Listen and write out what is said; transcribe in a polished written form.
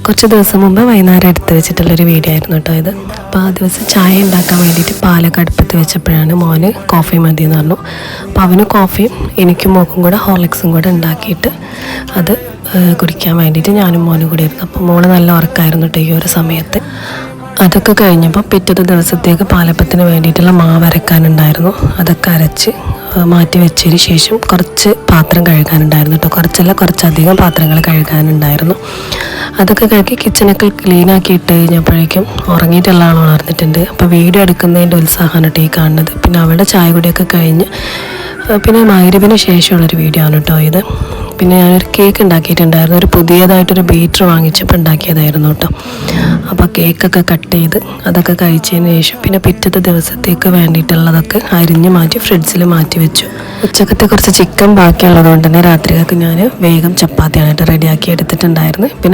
കുറച്ച് ദിവസം മുമ്പ് വൈകുന്നേരം എടുത്ത് വെച്ചിട്ടുള്ളൊരു വീഡിയോ ആയിരുന്നു കേട്ടോ ഇത്. അപ്പോൾ ആ ദിവസം ചായ ഉണ്ടാക്കാൻ വേണ്ടിയിട്ട് പാലൊക്കെ അടുപ്പത്ത് വെച്ചപ്പോഴാണ് മോന് കോഫി മതി എന്ന് പറഞ്ഞു. അപ്പോൾ അവന് കോഫിയും എനിക്കും മോക്കും കൂടെ ഹോർലിക്സും കൂടെ ഉണ്ടാക്കിയിട്ട് അത് കുടിക്കാൻ വേണ്ടിയിട്ട് ഞാനും മോനും കൂടി ഇരുന്നു. അപ്പോൾ മോള് നല്ല ഉറക്കമായിരുന്നു കേട്ടോ ഈ ഒരു സമയത്ത്. അതൊക്കെ കഴിഞ്ഞപ്പോൾ പിറ്റത്തെ ദിവസത്തേക്ക് പാലപ്പത്തിന് വേണ്ടിയിട്ടുള്ള മാവ് അരക്കാനുണ്ടായിരുന്നു. അതൊക്കെ അരച്ച് മാറ്റി വെച്ചതിന് ശേഷം കുറച്ച് പാത്രം കഴുകാനുണ്ടായിരുന്നു കേട്ടോ. കുറച്ചധികം പാത്രങ്ങൾ കഴുകാനുണ്ടായിരുന്നു. അതൊക്കെ കഴുകി കിച്ചണൊക്കെ ക്ലീനാക്കി ഇട്ട് കഴിഞ്ഞപ്പോഴേക്കും ഉറങ്ങിയിട്ടുള്ള ആൾ ഉണർന്നിട്ടുണ്ട്. അപ്പോൾ വീഡിയോ എടുക്കുന്നതിൻ്റെ ഉത്സാഹമാണ് കേട്ടോ ഈ കാണുന്നത്. പിന്നെ അവളുടെ ചായ കുടിയൊക്കെ കഴിഞ്ഞ് പിന്നെ മഗ്‌രിബിന് ശേഷമുള്ളൊരു വീഡിയോ ആണ് കേട്ടോ ഇത്. പിന്നെ ഞാനൊരു കേക്ക് ഉണ്ടാക്കിയിട്ടുണ്ടായിരുന്നു. ഒരു പുതിയതായിട്ടൊരു ബീറ്റർ വാങ്ങിച്ചപ്പോൾ ഉണ്ടാക്കിയതായിരുന്നു കേട്ടോ. അപ്പോൾ കേക്കൊക്കെ കട്ട് ചെയ്ത് അതൊക്കെ കഴിച്ചതിന് ശേഷം പിന്നെ പിറ്റത്തെ ദിവസത്തേക്ക് വേണ്ടിയിട്ടുള്ളതൊക്കെ അരിഞ്ഞ് മാറ്റി ഫ്രിഡ്ജിൽ മാറ്റി വെച്ചു. ഉച്ചക്കത്തെ കുറച്ച് ചിക്കൻ ബാക്കിയുള്ളതുകൊണ്ട് തന്നെ രാത്രിയൊക്കെ ഞാൻ വേഗം ചപ്പാത്തിയാണ് റെഡിയാക്കി എടുത്തിട്ടുണ്ടായിരുന്നു. പിന്നെ